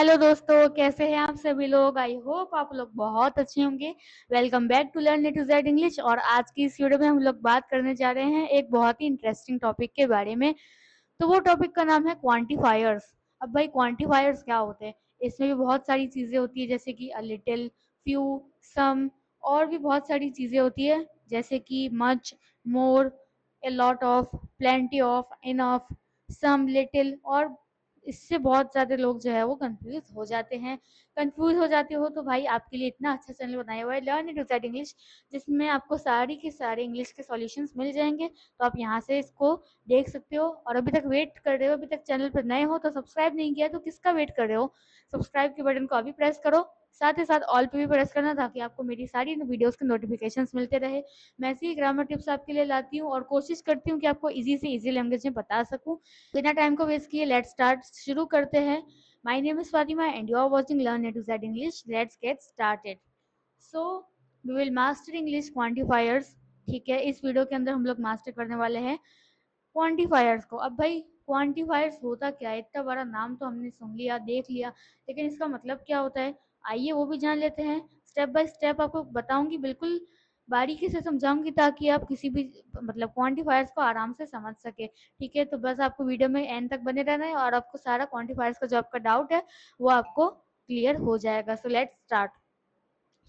Hello दोस्तों, कैसे हैं आप सभी लोग। आई होप आप लोग बहुत अच्छे होंगे। Welcome back to learn A to Z English. और आज की इस वीडियो में हम लोग बात करने जा रहे हैं एक बहुत ही इंटरेस्टिंग टॉपिक के बारे में। तो वो टॉपिक का नाम है क्वांटिफायर्स। अब भाई क्वांटिफायर्स क्या होते हैं? इसमें भी बहुत सारी चीजें होती है, जैसे कि अ लिटिल, फ्यू, सम, और भी बहुत सारी चीजें होती है, जैसे कि much, more, a lot of, plenty of, enough, some, little. और इससे बहुत ज़्यादा लोग जो है वो कंफ्यूज हो जाते हैं। कंफ्यूज हो जाते हो तो भाई आपके लिए इतना अच्छा चैनल बनाया हुआ है learn it to that English, जिसमें आपको सारी के सारे इंग्लिश के सॉल्यूशंस मिल जाएंगे। तो आप यहाँ से इसको देख सकते हो। और अभी तक वेट कर रहे हो, अभी तक चैनल पर नए हो तो सब्सक्राइब नहीं किया तो किसका वेट कर रहे हो? सब्सक्राइब के बटन को अभी प्रेस करो। साथ ही साथ ऑल पे भी प्रेस करना, ताकि आपको मेरी सारी वीडियोस के नोटिफिकेशंस मिलते रहे। मैं ऐसी ही ग्रामर टिप्स आपके लिए लाती हूँ और कोशिश करती हूँ कि आपको इजी से इजी लैंग्वेज में बता सकूँ। बिना टाइम को वेस्ट किए लेट्स स्टार्ट, शुरू करते हैं। My name is Fatima and you are watching learn A to Z English. Let's get started. So we will master English quantifiers. ठीक है, इस वीडियो के अंदर हम लोग मास्टर करने वाले हैं क्वांटिफायर्स को। अब भाई क्वांटिफायर्स होता क्या है? इतना बड़ा नाम तो हमने सुन लिया, देख लिया, लेकिन इसका मतलब क्या होता है? आइए वो भी जान लेते हैं। स्टेप बाय स्टेप आपको बताऊंगी, बिल्कुल बारीकी से समझाऊंगी, ताकि आप किसी भी मतलब क्वांटिफायर्स को आराम से समझ सके। ठीक है, तो बस आपको वीडियो में एंड तक बने रहना है और आपको सारा क्वांटिफायर्स का जो आपका डाउट है वो आपको क्लियर हो जाएगा। So let's start.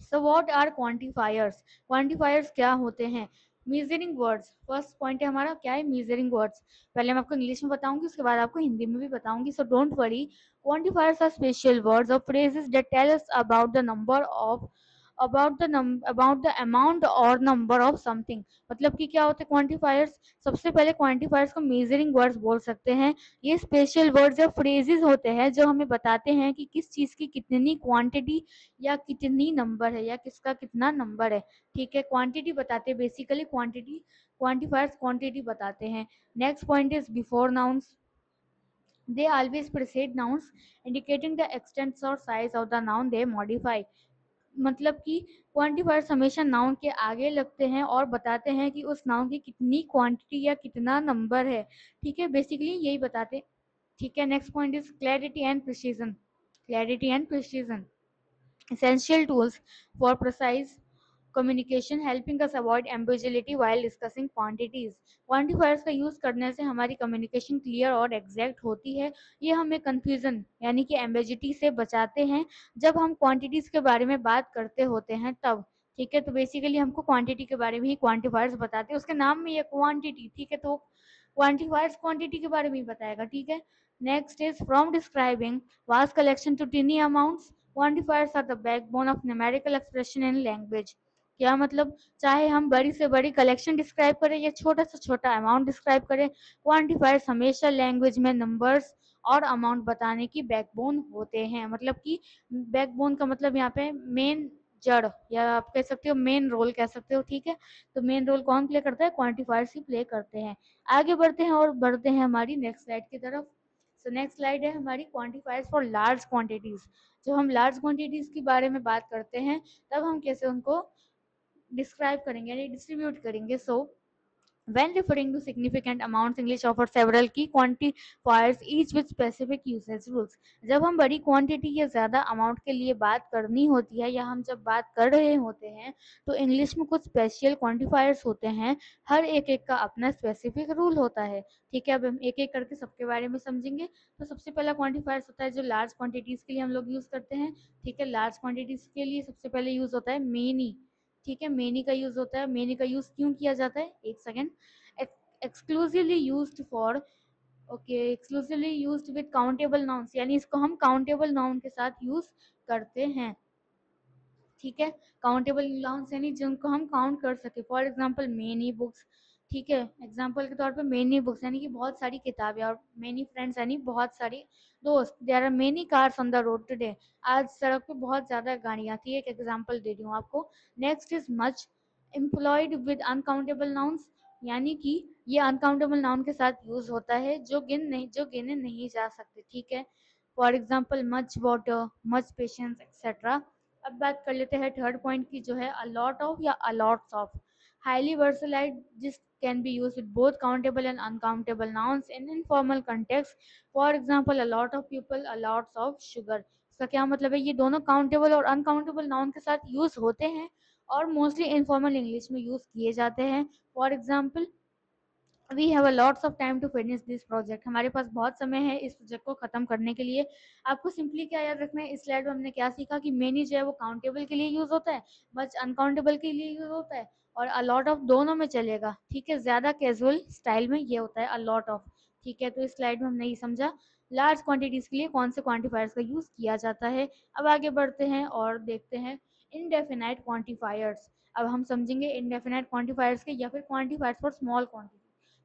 So what are quantifiers? Quantifiers क्या होते हैं? Measuring words. फर्स्ट पॉइंट है हमारा, क्या है? Measuring words. पहले मैं आपको इंग्लिश में बताऊंगी, उसके बाद आपको हिंदी में भी बताऊंगी, so don't worry. Quantifiers are special words और phrases that tell us about the number of about the amount और number of something। मतलब कि क्या होते हैं क्वांटिफायर्स? सबसे पहले क्वांटिफायर्स को मेजरिंग वर्ड्स बोल सकते हैं। ये स्पेशल वर्ड्स या फ्रेजेस होते हैं जो हमें बताते हैं कि किस चीज की कितनी क्वांटिटी या कितनी नंबर है, या किसका कितना नंबर है। ठीक है, क्वांटिटी बताते हैं बेसिकली। क्वांटिफायर्स क्वांटिटी बताते हैं। Next point is before nouns. They always precede nouns, indicating the extent or size of the noun they modify। मतलब कि क्वांटिफायर्स हमेशा नाउन के आगे लगते हैं और बताते हैं कि उस नाउन की कितनी क्वांटिटी या कितना नंबर है। ठीक है, बेसिकली यही बताते हैं। ठीक है, next point is clarity and precision. Clarity and precision, essential tools for precise communication, helping us avoid ambiguity while discussing quantities। Quantifiers का यूज करने से हमारी कम्युनिकेशन क्लियर और एग्जैक्ट होती है। ये हमें कंफ्यूजन यानी कि एम्बिजिटी से बचाते हैं जब हम क्वांटिटीज के बारे में बात करते होते हैं तब। ठीक है, तो बेसिकली हमको क्वांटिटी के बारे में ही क्वांटिफायर्स बताते हैं, उसके नाम में ये क्वांटिटी। ठीक है, तो क्वांटिफायर्स क्वांटिटी के बारे में ही बताएगा। ठीक है, next is from describing vast collection to tiny amounts, quantifiers are the backbone of numerical expression in language। क्या मतलब? चाहे हम बड़ी से बड़ी कलेक्शन डिस्क्राइब करें या छोटा से छोटा अमाउंट डिस्क्राइब करें, क्वांटिफायर्स हमेशा लैंग्वेज में नंबर्स और अमाउंट बताने की बैकबोन होते हैं। मतलब कि बैकबोन का मतलब यहाँ पे मेन जड़, या आप कह सकते हो मेन रोल कह सकते हो। ठीक है, तो मेन रोल कौन प्ले करता है? क्वांटिफायर्स ही प्ले करते हैं। आगे बढ़ते हैं और बढ़ते हैं हमारी नेक्स्ट स्लाइड की तरफ। सो नेक्स्ट स्लाइड है हमारी क्वांटिफायर्स फॉर लार्ज क्वांटिटीज। जब हम लार्ज क्वांटिटीज के बारे में बात करते हैं तब हम कैसे उनको डिस्क्राइब करेंगे यानी डिस्ट्रीब्यूट करेंगे। सो when referring to significant amounts, English offers several key quantifiers, each with specific usage rules। जब हम बड़ी क्वांटिटी या ज़्यादा अमाउंट के लिए बात करनी होती है या हम जब बात कर रहे होते हैं तो इंग्लिश में कुछ स्पेशल क्वांटिफायर्स होते हैं। हर एक एक का अपना स्पेसिफिक रूल होता है। ठीक है, अब हम एक एक करके सबके बारे में समझेंगे। तो सबसे पहला क्वांटिफायर्स होता है जो लार्ज क्वांटिटीज़ के लिए हम लोग यूज़ करते हैं। ठीक है, लार्ज क्वांटिटीज़ के लिए सबसे पहले यूज़ होता है मेनी। ठीक है, मेनी का यूज होता है। मेनी का यूज क्यों किया जाता है? एक second. Exclusively used for, okay, exclusively used with countable nouns, यानी इसको हम काउंटेबल नाउन के साथ यूज करते हैं। ठीक है, काउंटेबल नाउन्स यानी जिनको हम काउंट कर सके। For example many books. ठीक है, एग्जाम्पल के तौर पे मेनी बुक्स यानी कि बहुत सारी किताबें, और मेनी फ्रेंड्स यानी बहुत सारी दोस्त। There are many cars on the road today. आज सड़क पे बहुत ज्यादा गाड़ियां थी। एक एग्जाम्पल दे रही हूँ आपको। Next is much, employed with uncountable nouns, यानी कि ये अनकाउंटेबल नाउन के साथ यूज होता है जो गिने नहीं जा सकते। ठीक है, for example much water, much patience etcetera. अब बात कर लेते हैं थर्ड पॉइंट की, जो है अलॉट ऑफ या अलॉट्स ऑफ। हाईली वर्सलाइट जिस can be used with both countable and uncountable nouns in informal context. For example, a lot of people, a lots of sugar। इसका क्या मतलब है, ये दोनों काउंटेबल और अनकाउंटेबल नाउन के साथ यूज होते हैं और मोस्टली इनफॉर्मल इंग्लिश में यूज किए जाते हैं। For example, we have a lots of time to finish this project, हमारे पास बहुत समय है इस प्रोजेक्ट को खत्म करने के लिए। आपको सिंपली क्या याद रखना है, इस स्लाइड में हमने क्या सीखा कि मेनी जो है वो काउंटेबल के लिए यूज होता है, मच अनकाउंटेबल के लिए यूज होता है, और अ लॉट ऑफ दोनों में चलेगा। ठीक है, ज्यादा कैजुअल स्टाइल में ये होता है अ लॉट ऑफ। ठीक है, तो इस स्लाइड में हमने ये समझा लार्ज क्वांटिटीज के लिए कौन से क्वांटिफायर्स का यूज किया जाता है। अब आगे बढ़ते हैं और देखते हैं इनडेफिनाइट क्वांटिफायर्स। अब हम समझेंगे इनडेफिनाइट क्वांटिफायर्स के या फिर क्वांटिफायर्स फॉर स्मॉल क्वांटिटी।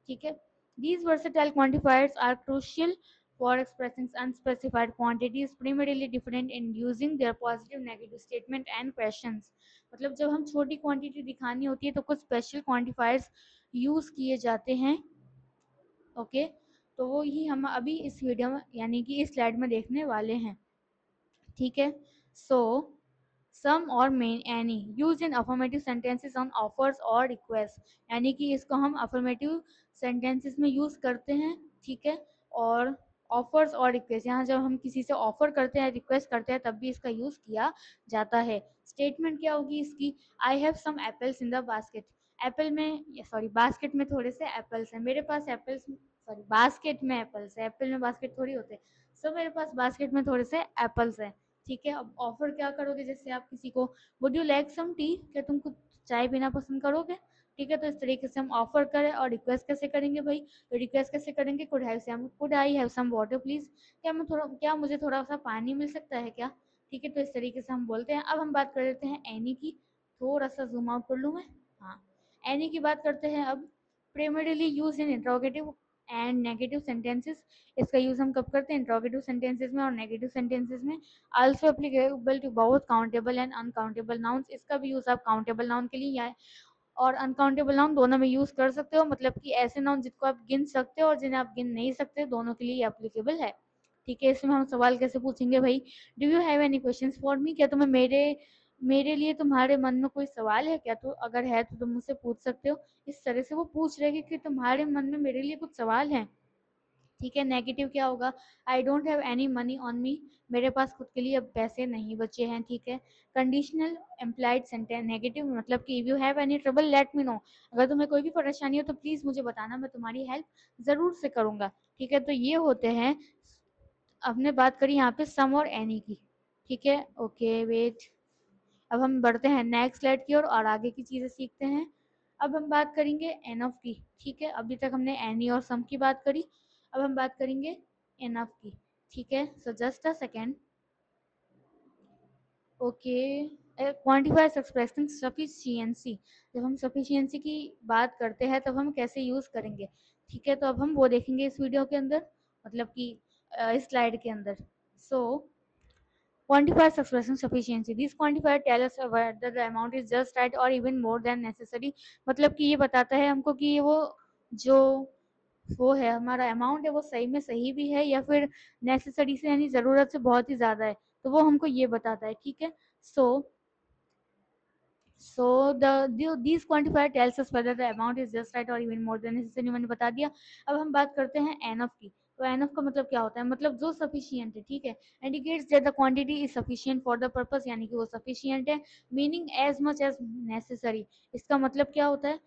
ठीक है, these versatile quantifiers are crucial for expressing unspecified quantities, primarily different in using their positive negative statement and questions। मतलब जब हम छोटी क्वांटिटी दिखानी होती है तो कुछ स्पेशल क्वांटिफायर्स यूज किए जाते हैं। ओके, तो वो ही हम अभी इस वीडियो में यानी कि इस स्लाइड में देखने वाले हैं। ठीक है, सो सम और main any use in affirmative sentences on offers और रिक्वेस्ट, यानी कि इसको हम अफर्मेटिव सेंटेंसेस में यूज करते हैं। ठीक है, और ऑफर्स और रिक्वेस्ट, यहाँ जब हम किसी से ऑफर करते हैं रिक्वेस्ट करते हैं तब भी इसका यूज किया जाता है। स्टेटमेंट क्या होगी इसकी, I have some apples in the basket. Apple में सॉरी बास्केट में थोड़े से एप्पल्स हैं, मेरे पास एप्पल्स सॉरी बास्केट में एप्पल्स है, एप्पल में बास्केट थोड़ी होते हैं। सो मेरे पास बास्केट में थोड़े से एप्पल्स हैं। ठीक है, अब ऑफर क्या करोगे, जैसे आप किसी को would you like some tea, क्या तुम कुछ चाय पीना पसंद करोगे। ठीक है, तो इस तरीके से हम ऑफर करें। और रिक्वेस्ट कैसे करेंगे भाई, तो रिक्वेस्ट कैसे करेंगे, could I have some water please, क्या मुझे थोड़ा सा पानी मिल सकता है क्या। ठीक है, तो इस तरीके से हम बोलते हैं। अब हम बात कर लेते हैं एनी की, थोड़ा सा जूम आउट कर लूँ मैं। हाँ, एनी की बात करते हैं अब। Primarily use in interrogative and negative sentences, इसका यूज हम कब करते हैं, इंट्रोगेटिव सेंटेंसेस में और नेगेटिव सेंटेंसेस में। Also applicable to both countable and uncountable nouns, इसका भी यूज आप काउंटेबल नाउन के लिए या और अनकाउंटेबल नाउन दोनों में यूज कर सकते हो, मतलब कि ऐसे नाउन जिनको आप गिन सकते हो और जिन्हें आप गिन नहीं सकते, दोनों के लिए एप्लीकेबल है। ठीक है, इसमें हम सवाल कैसे पूछेंगे भाई, do you have any questions for me, क्या तुम्हें मेरे लिए तुम्हारे मन में कोई सवाल है क्या, तो अगर है तो तुम मुझसे पूछ सकते हो। इस तरह से वो पूछ रहे हैं कि तुम्हारे मन में मेरे लिए कुछ सवाल है। ठीक है, नेगेटिव क्या होगा, I don't have any money on me, मेरे पास खुद के लिए अब पैसे नहीं बचे हैं। ठीक है, कंडीशनल एम्प्लाइड सेंटेंस नेगेटिव मतलब कि if you have any trouble let me know, अगर तुम्हें कोई भी परेशानी हो तो प्लीज मुझे बताना, मैं तुम्हारी हेल्प जरूर से करूंगा। ठीक है, तो ये होते हैं, हमने बात करी यहाँ पे सम और एनी की। ठीक है, ओके वेट, अब हम बढ़ते हैं नेक्स्ट स्लाइड की ओर और आगे की चीजें सीखते हैं। अब हम बात करेंगे एनफ की। ठीक है, अभी तक हमने एनी और सम की बात करी, अब हम बात करेंगे एनफ की। ठीक है, so just a second. Okay, quantifiers expressing sufficiency, जब हम सफिशिएंसी की बात करते हैं तब हम कैसे यूज करेंगे। ठीक है, तो अब हम वो देखेंगे इस वीडियो के अंदर, मतलब कि इस स्लाइड के अंदर। सो quantifiers expressing sufficiency, these quantifier tell us whether the amount is just right or even more than necessary, मतलब कि ये बताता है हमको कि ये जो वो है हमारा अमाउंट है वो सही में सही भी है या फिर नेसेसरी से यानी जरूरत से बहुत ही ज्यादा है, तो वो हमको ये बताता है। ठीक है, सो these quantifier tells us whether the amount is just right or even more than necessary, मैंने बता दिया। अब हम बात करते हैं एनफ की, तो एनफ का मतलब क्या होता है, मतलब जो सफिशियंट है। ठीक है, indicates that the quantity is sufficient for the purpose, यानी कि वो सफिशियंट है। Meaning as much as necessary, इसका मतलब क्या होता है,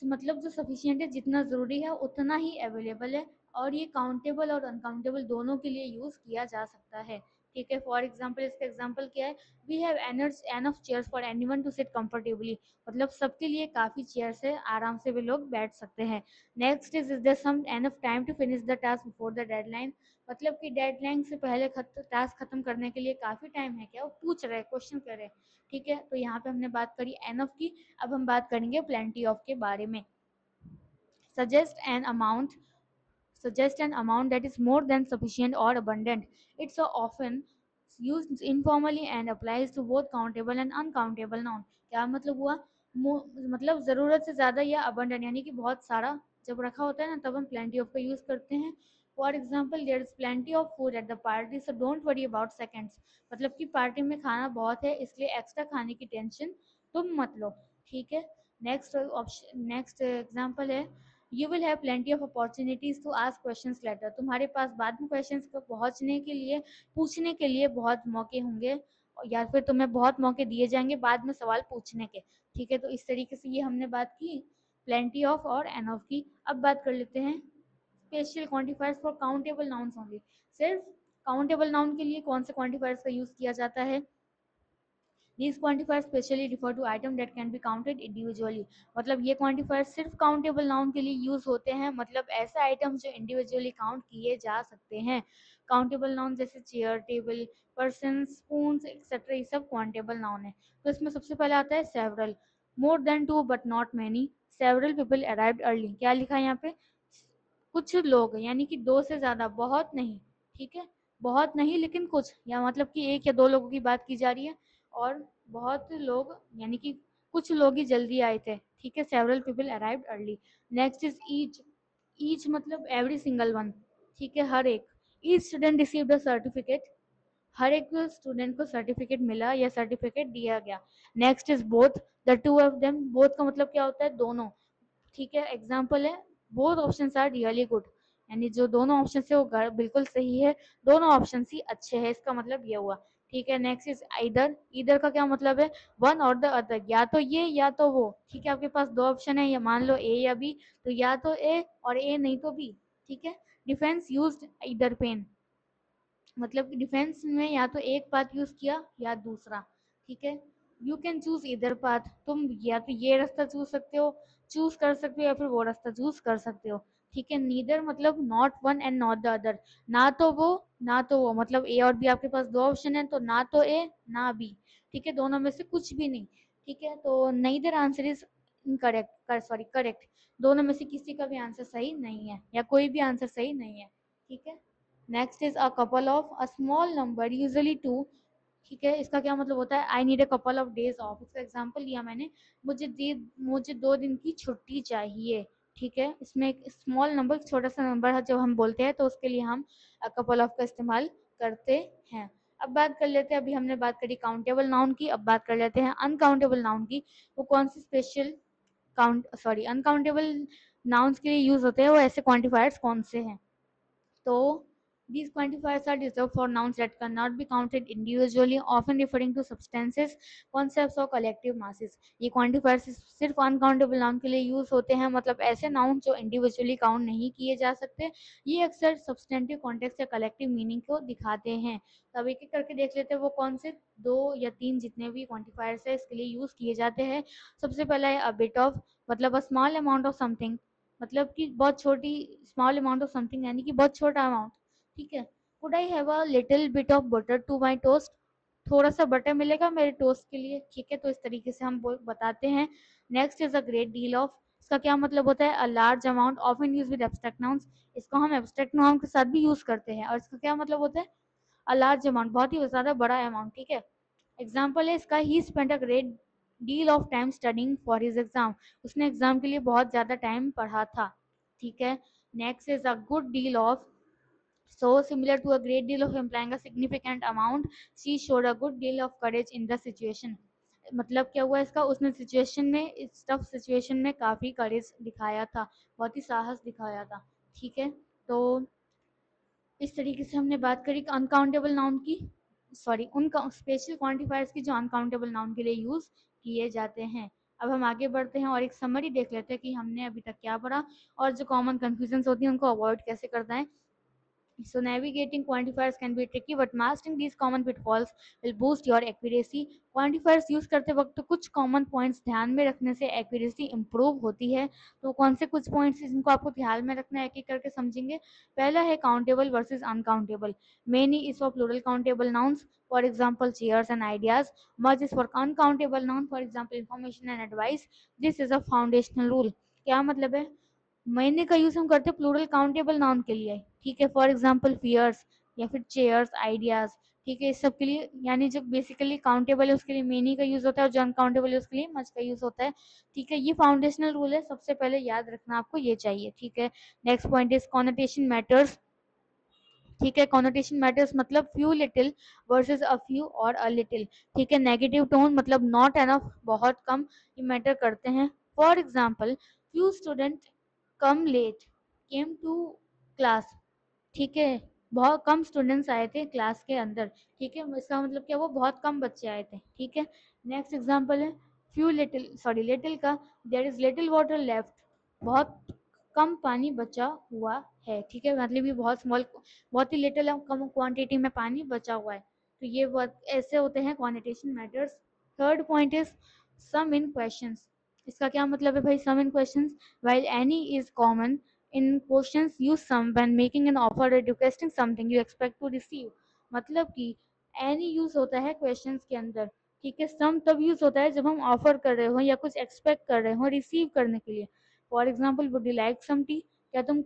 मतलब जो सफिशियंट है जितना ज़रूरी है उतना ही अवेलेबल है, और ये काउंटेबल और अनकाउंटेबल दोनों के लिए यूज़ किया जा सकता है। ठीक है, फॉर एग्जाम्पल इसका एग्जाम्पल क्या है, we have enough chairs for anyone to sit comfortably, मतलब सबके लिए काफ़ी चेयर्स है, आराम से वे लोग बैठ सकते हैं। Next is there some enough time to finish the task before the deadline, मतलब कि डेडलाइन से पहले टास्क खत्म करने के लिए काफ़ी टाइम है क्या, वो पूछ रहे हैं, क्वेश्चन कर रहे हैं। ठीक है, तो यहाँ पे हमने बात करी एनफ की। अब हम बात करेंगे प्लेंटी ऑफ के बारे में। suggest an amount suggest an amount that is more than sufficient or abundant, it's so often used informally and applies to both countable and uncountable noun। क्या मतलब हुआ, मतलब जरूरत से ज्यादा या abundant यानी कि बहुत सारा जब रखा होता है ना तब हम plenty of का यूज करते हैं। For example there is plenty of food at the party so don't worry about seconds, मतलब कि पार्टी में खाना बहुत है इसलिए एक्स्ट्रा खाने की टेंशन तुम मत लो। ठीक है, नेक्स्ट ऑप्शन नेक्स्ट एग्जाम्पल है you will have plenty of opportunities to ask questions later. तुम्हारे पास बाद में क्वेश्चंस को पहुंचने के लिए, पूछने के लिए बहुत मौके होंगे, या फिर तुम्हें बहुत मौके दिए जाएंगे बाद में सवाल पूछने के। ठीक है, तो इस तरीके से ये हमने बात की प्लेंटी ऑफ और एनऑफ की। अब बात कर लेते हैं special quantifiers for countable nouns only. सिर्फ काउंटेबल नाउन के लिए कौन से क्वांटिफायर्स का यूज किया जाता है? These quantifiers specially refer to item that can be counted individually। मतलब ये quantifiers सिर्फ countable noun के लिए यूज होते हैं, मतलब ऐसे आइटम्स जो इंडिविजुअली काउंट किए जा सकते हैं। काउंटेबल नाउन जैसे chair, table, person, spoon etcetera, ये सब काउंटेबल नाउन है। तो इसमें सबसे पहले आता है several. More than two but not many, several people arrived early. क्या लिखा है यहाँ पे? कुछ लोग, यानी कि दो से ज्यादा, बहुत नहीं। ठीक है, बहुत नहीं लेकिन कुछ, या मतलब कि एक या दो लोगों की बात की जा रही है, और बहुत लोग यानी कि कुछ लोग ही जल्दी आए थे। ठीक है, several people arrived early. Next is each. Each मतलब एवरी सिंगल वन। ठीक है, हर एक। Each student received a certificate. हर एक स्टूडेंट को सर्टिफिकेट मिला या सर्टिफिकेट दिया गया। Next is both. The two of them. Both का मतलब क्या होता है? दोनों। ठीक है, एग्जाम्पल है both options are really good, यानी जो दोनों ऑप्शन है वो बिल्कुल सही है, दोनों ऑप्शन ही अच्छे हैं, इसका मतलब ये हुआ। ठीक है, नेक्स्ट इज आइदर। इधर का क्या मतलब है? वन और द अदर, या तो ये या तो वो। ठीक है, आपके पास दो ऑप्शन है, या मान लो ए या बी, तो या तो ए और ए नहीं तो बी। ठीक है, डिफेंस यूज्ड इधर पेन, मतलब डिफेंस में या तो एक पाथ यूज किया या दूसरा। ठीक है, यू कैन चूज इधर पाथ, तुम या तो ये रास्ता चूज कर सकते हो या फिर वो रास्ता चूज कर सकते हो। ठीक है, नीदर मतलब not one and not the other, ना तो वो ना तो वो, मतलब ए और बी आपके पास दो ऑप्शन है, तो ना तो ए ना बी। ठीक है, दोनों में से कुछ भी नहीं। ठीक है, तो neither answer is incorrect, sorry correct. दोनों में से किसी का भी आंसर सही नहीं है, या कोई भी आंसर सही नहीं है। ठीक है, next is a couple of, a small number usually to. ठीक है, इसका क्या मतलब होता है? I need a couple of days of. इसका एग्जांपल लिया मैंने, मुझे 2 दिन की छुट्टी चाहिए। ठीक है, इसमें एक स्मॉल नंबर, छोटा सा नंबर है जब हम बोलते हैं तो उसके लिए हम कपल ऑफ का इस्तेमाल करते हैं। अब बात कर लेते हैं, अभी हमने बात करी काउंटेबल नाउन की, अब बात कर लेते हैं अनकाउंटेबल नाउन की। वो कौन सी स्पेशल अनकाउंटेबल नाउन्स के लिए यूज होते हैं, वो ऐसे क्वांटिफायर्स कौन से हैं? So these quantifiers are reserved for nouns that cannot be counted individually, often referring to substances, concepts or collective masses। ये quantifiers सिर्फ uncountable noun के लिए यूज होते हैं, मतलब ऐसे नाउन जो इंडिविजुअली काउंट नहीं किए जा सकते। ये अक्सर सब्सटेंटिव कॉन्टेक्स्ट या कलेक्टिव मीनिंग को दिखाते हैं। तो अब एक एक करके देख लेते हैं वो कौन से दो या तीन जितने भी क्वांटिफायर्स है इसके लिए यूज किए जाते हैं। सबसे पहला है अ बिट ऑफ, मतलब a small amount of something, मतलब कि बहुत छोटी, स्मॉल अमाउंट ऑफ समथिंग यानी कि बहुत छोटा अमाउंट। ठीक है, could I have a little bit of butter to my toast, थोड़ा सा बटर मिलेगा मेरे टोस्ट के लिए। ठीक है, तो इस तरीके से हम बताते हैं। Next is a great deal of. इसका क्या मतलब होता है? A large amount, often use with abstract nouns. इसको हम एब्स्ट्रैक्ट नाउन के साथ भी यूज करते हैं, और इसका क्या मतलब होता है? अ लार्ज अमाउंट, बहुत ही ज्यादा बड़ा अमाउंट। ठीक है, एग्जाम्पल है इसका, ही spent a great deal of time studying for his exam. उसने एग्जाम के लिए बहुत ज्यादा टाइम पढ़ा था। ठीक है, next is a good deal of. So similar to a great deal of implying a significant amount, she showed a good deal of courage in the situation। मतलब क्या हुआ इसका? उसने सिचुएशन में, इस टफ सिचुएशन में काफी करेज दिखाया था, बहुत ही साहस दिखाया था। ठीक है, तो इस तरीके से हमने बात करी अनकाउंटेबल नाउन की, सॉरी उन स्पेशल क्वांटिफायर्स की जो अनकाउंटेबल नाउन के लिए यूज किए जाते हैं। अब हम आगे बढ़ते हैं और एक समरी देख लेते हैं कि हमने अभी तक क्या पढ़ा, और जो कॉमन कंफ्यूजन होती है उनको अवॉइड कैसे करना है। So navigating quantifiers can be tricky, but mastering these common pitfalls will boost your accuracy। Quantifiers use करते वक्त कुछ common points ध्यान में रखने से accuracy improve होती है। तो कौन से कुछ points जिनको आपको ध्यान में रखना है, एक एक करके समझेंगे। पहला है countable versus uncountable। Many is for plural countable nouns, for example chairs and ideas। Much is for uncountable noun, for example information and advice। This is a foundational rule। क्या मतलब है? महीने का यूज हम करते हैं प्लूरल काउंटेबल नाउन के लिए। ठीक है, फॉर एग्जांपल फियर्स या फिर चेयर्स, आइडियाज। ठीक है, इस सब के लिए, यानी जो बेसिकली काउंटेबल है उसके लिए मेनी का यूज होता है, और जो अनकाउंटेबल है उसके लिए मच का यूज होता है। ठीक है, ये फाउंडेशनल रूल है, सबसे पहले याद रखना आपको ये चाहिए। ठीक है, next point is connotation matters. ठीक है, कॉनोटेशन मैटर्स मतलब few little versus a few और अ लिटिल। ठीक है, नेगेटिव टोन मतलब नॉट एनफ, बहुत कम, ये मैटर करते हैं। For example few student come late, came to class, ठीक है, बहुत कम स्टूडेंट्स आए थे क्लास के अंदर, ठीक है, इसका मतलब क्या, वो बहुत कम बच्चे आए थे, ठीक है। नेक्स्ट एग्जांपल है फ्यू लिटिल, सॉरी लिटिल का, there is little water left, बहुत कम पानी बचा हुआ है, ठीक है, मतलब ये बहुत स्मॉल, बहुत ही लिटिल, कम क्वांटिटी में पानी बचा हुआ है, तो ये बहुत ऐसे होते हैं quantitation matters. Third point is some in questions, इसका क्या मतलब है भाई, some in questions, while any is common in questions use some when making an offer or requesting something you expect to receive, मतलब कि any यूज होता है questions के अंदर, ठीक है, सम तब यूज होता है जब हम ऑफर कर रहे हो या कुछ एक्सपेक्ट कर रहे हो रिसीव करने के लिए। For example would you like some tea, क्या तुम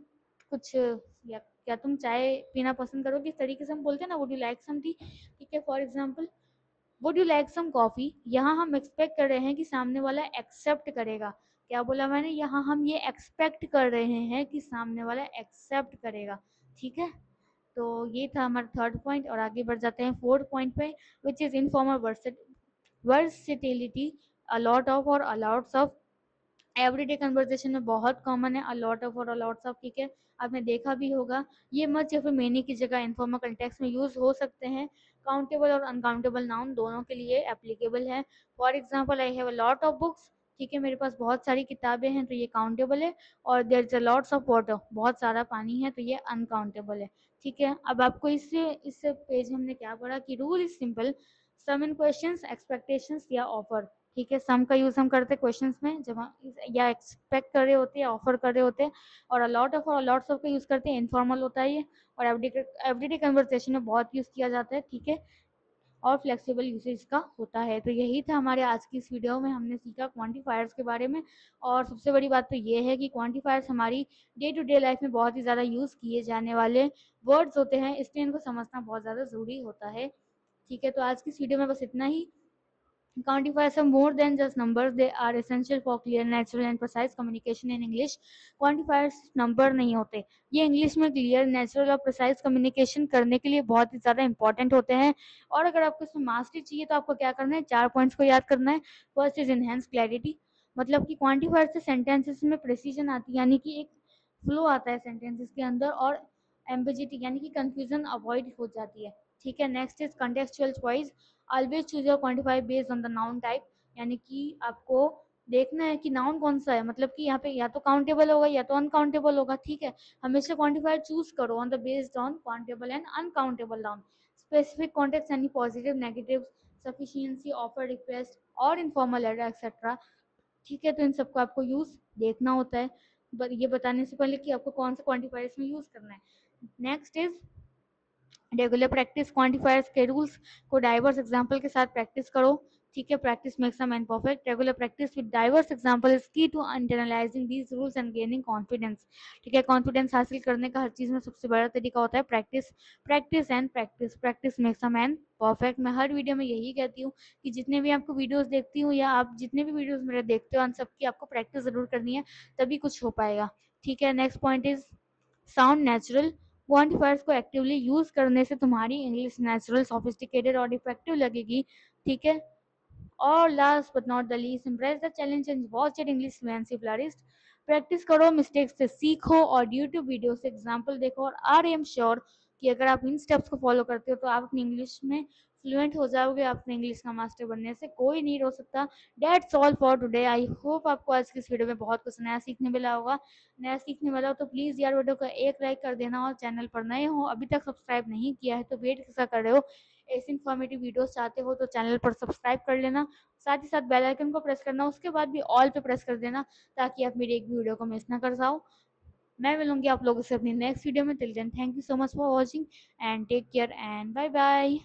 कुछ, या क्या तुम चाय पीना पसंद करोगे, इस तरीके से हम बोलते हैं ना, would you like some tea, ठीक है। For example would you like some coffee, यहाँ हम एक्सपेक्ट कर रहे हैं कि सामने वाला एक्सेप्ट करेगा, क्या बोला मैंने, यहाँ हम ये एक्सपेक्ट कर रहे हैं कि सामने वाला एक्सेप्ट करेगा, ठीक है। तो ये था हमारा थर्ड पॉइंट, और आगे बढ़ जाते हैं फोर्थ पॉइंट पे, which is informal versatility, a lot of और a lots of, everyday conversation में बहुत कॉमन है, अ लॉट ऑफ और अ लॉट्स ऑफ, ठीक है, आपने देखा भी होगा, ये मच या फिर मेनी की जगह इनफॉर्मल कंटेक्स्ट में यूज हो सकते हैं, काउंटेबल और अनकाउंटेबल नाउन दोनों के लिए एप्लीकेबल है। For example I have a lot of books, ठीक है, मेरे पास बहुत सारी किताबें हैं, तो ये काउंटेबल है, और there is a lots of water, बहुत सारा पानी है, तो ये अनकाउंटेबल है, ठीक है। अब आपको इस पेज हमने क्या पढ़ा कि rule is simple, some in questions, expectations या ऑफर, ठीक है, सम का यूज हम करते हैं क्वेश्चंस में जब हम या एक्सपेक्ट कर रहे होते हैं, ऑफर कर रहे होते हैं, और अलॉट ऑफ और अलॉट्स ऑफ का यूज करते हैं, इनफॉर्मल होता है ये, और एवरीडे कन्वर्सेशन में बहुत यूज किया जाता है, ठीक है, और फ्लेक्सिबल यूसेज का होता है। तो यही था हमारे आज की इस वीडियो में, हमने सीखा क्वांटिफायर्स के बारे में, और सबसे बड़ी बात तो ये है कि क्वांटिफायर्स हमारी डे टू डे लाइफ में बहुत ही ज़्यादा यूज़ किए जाने वाले वर्ड्स होते हैं, इसलिए इनको समझना बहुत ज़्यादा ज़रूरी होता है, ठीक है। तो आज की इस वीडियो में बस इतना ही। Quantifiers are more than just numbers. They are essential for clear, natural and precise communication in English. Quantifiers number नहीं होते, ये इंग्लिश में क्लियर, नेचुरल और प्रिसाइज कम्युनिकेशन करने के लिए बहुत ही ज़्यादा इंपॉर्टेंट होते हैं। और अगर आपको इसमें मास्टरी चाहिए तो आपको क्या करना है, 4 पॉइंट्स को याद करना है। फर्स्ट इज इनहेंस क्लैरिटी, मतलब कि क्वांटिफायर से सेंटेंसेस में प्रिसीजन आती है, यानी कि एक फ्लो आता है सेंटेंसेस के अंदर, और एम्बिजिटी यानी कि कंफ्यूजन अवॉइड हो जाती है, ठीक है। Next is contextual choice, always choose your quantifier based on the noun type, यानी कि आपको देखना है कि नाउन कौन सा है, मतलब कि यहाँ पे या तो काउंटेबल होगा या तो अनकाउंटेबल होगा, ठीक है। हमेशा क्वांटिफायर चूज करो on the based on countable and uncountable noun. Specific context यानी positive, negative, sufficiency, offer, request और इनफॉर्मल एरर एक्सेट्रा, ठीक है। तो इन सबको आपको यूज देखना होता है, ये बताने से पहले कि आपको कौन सा क्वांटिफायर इसमें यूज करना है। Next is regular practice, quantifiers के रूल्स को डाइवर्स एग्जांपल के साथ प्रैक्टिस करो, ठीक है। Practice makes a man perfect, regular practice with diverse example is key to internalizing these rules and gaining confidence, ठीक है। कॉन्फिडेंस हासिल करने का हर चीज में सबसे बड़ा तरीका होता है practice, practice and practice, practice makes a man perfect. मैं हर वीडियो में यही कहती हूँ कि जितने भी आपको वीडियोस देखती हूँ या आप जितने भी वीडियोस मेरे देखते हो, उन सबकी आपको प्रैक्टिस जरूर करनी है, तभी कुछ हो पाएगा, ठीक है। Next point is sound natural, quantifiers को एक्टिवली यूज करने से तुम्हारी इंग्लिश नेचुरल, सोफिस्टिकेटेड और इफेक्टिव लगेगी, ठीक है। और last but not the least, embrace the challenge and watch it English fluency flourished. Practice करो, मिस्टेक्स से सीखो, और यूट्यूब वीडियो से एग्जाम्पल देखो, और आई एम श्योर कि अगर आप इन स्टेप्स को फॉलो करते हो तो आप अपनी इंग्लिश में फ्लुएंट हो जाओगे, अपने इंग्लिश का मास्टर बनने से कोई नहीं रोक सकता। That's all for today, I hope आपको आज की इस वीडियो में बहुत कुछ नया सीखने मिला होगा। नया सीखने वाला हो तो प्लीज़ यार वीडियो को एक लाइक कर देना, और चैनल पर नए हो अभी तक सब्सक्राइब नहीं किया है तो वेट कैसा कर रहे हो, ऐसे इन्फॉर्मेटिव वीडियोस चाहते हो तो चैनल पर सब्सक्राइब कर लेना, साथ ही साथ बेल आइकन को प्रेस करना, उसके बाद भी ऑल पे प्रेस कर देना, ताकि आप मेरी एक भी वीडियो को मिस ना कर जाओ। मैं मिलूंगी आप लोगों से अपनी नेक्स्ट वीडियो में, till then thank you so much for watching and take care and bye bye.